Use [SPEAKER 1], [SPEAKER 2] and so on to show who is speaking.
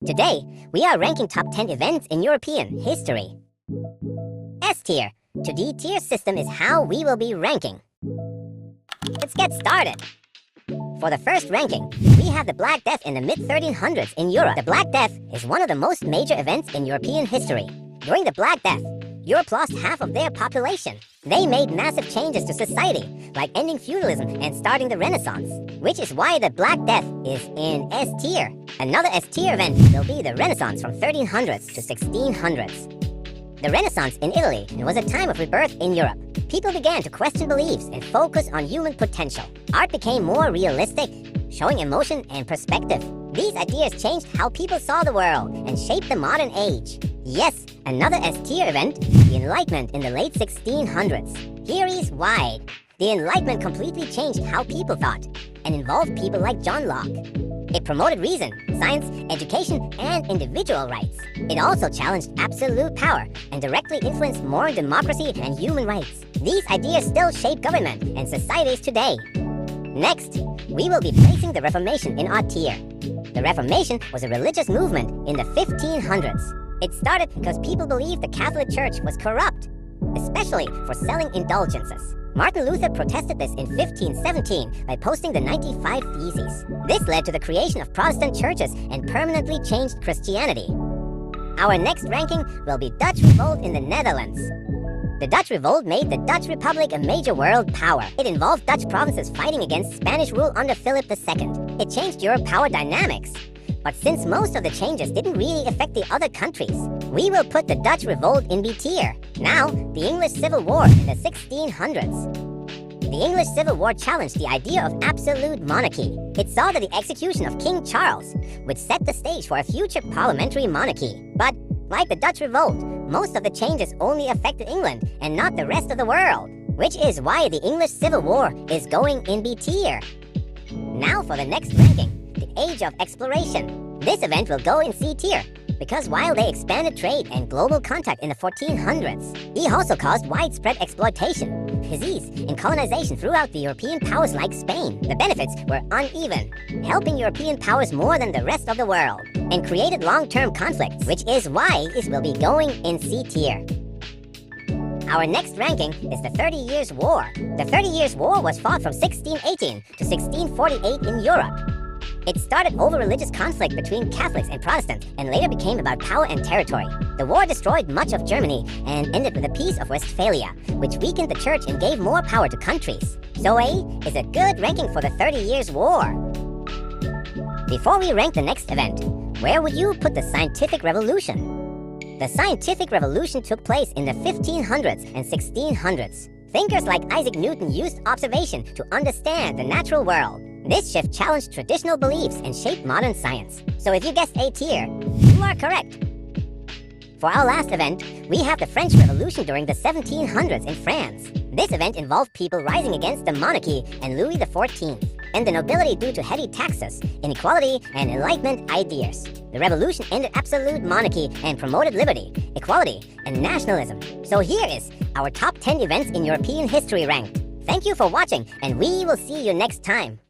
[SPEAKER 1] Today, we are ranking top 10 events in European history. S tier to D tier system is how we will be ranking. Let's get started. For the first ranking, we have the Black Death in the mid-1300s in Europe. The Black Death is one of the most major events in European history. During the Black Death, Europe lost half of their population. They made massive changes to society, like ending feudalism and starting the Renaissance, which is why the Black Death is in S tier. Another S tier event will be the Renaissance from 1300s to 1600s. The Renaissance in Italy was a time of rebirth in Europe. People began to question beliefs and focus on human potential. Art became more realistic, showing emotion and perspective. These ideas changed how people saw the world and shaped the modern age. Yes, another S-tier event, the Enlightenment in the late 1600s. Here is why. The Enlightenment completely changed how people thought and involved people like John Locke. It promoted reason, science, education, and individual rights. It also challenged absolute power and directly influenced moral democracy and human rights. These ideas still shape government and societies today. Next, we will be placing the Reformation in our tier. The Reformation was a religious movement in the 1500s. It started because people believed the Catholic Church was corrupt, especially for selling indulgences. Martin Luther protested this in 1517 by posting the 95 Theses. This led to the creation of Protestant churches and permanently changed Christianity. Our next ranking will be Dutch Revolt in the Netherlands. The Dutch Revolt made the Dutch Republic a major world power. It involved Dutch provinces fighting against Spanish rule under Philip II. It changed Europe's power dynamics. But since most of the changes didn't really affect the other countries, we will put the Dutch Revolt in B tier. Now, the English Civil War in the 1600s. The English Civil War challenged the idea of absolute monarchy. It saw that the execution of King Charles would set the stage for a future parliamentary monarchy. But, like the Dutch Revolt, most of the changes only affected England and not the rest of the world, which is why the English Civil War is going in B tier. Now for the next ranking. The Age of Exploration. This event will go in C tier, because while they expanded trade and global contact in the 1400s, it also caused widespread exploitation, disease, and colonization throughout the European powers like Spain. The benefits were uneven, helping European powers more than the rest of the world, and created long-term conflicts, which is why it will be going in C tier. Our next ranking is the 30 Years' War. The 30 Years' War was fought from 1618 to 1648 in Europe. It started over religious conflict between Catholics and Protestants and later became about power and territory. The war destroyed much of Germany and ended with the Peace of Westphalia, which weakened the church and gave more power to countries. So A is a good ranking for the 30 Years' War. Before we rank the next event, where would you put the Scientific Revolution? The Scientific Revolution took place in the 1500s and 1600s. Thinkers like Isaac Newton used observation to understand the natural world. This shift challenged traditional beliefs and shaped modern science. So if you guessed A tier, you are correct. For our last event, we have the French Revolution during the 1700s in France. This event involved people rising against the monarchy and Louis XIV, and the nobility due to heavy taxes, inequality, and Enlightenment ideas. The revolution ended absolute monarchy and promoted liberty, equality, and nationalism. So here is our top 10 events in European history ranked. Thank you for watching, and we will see you next time.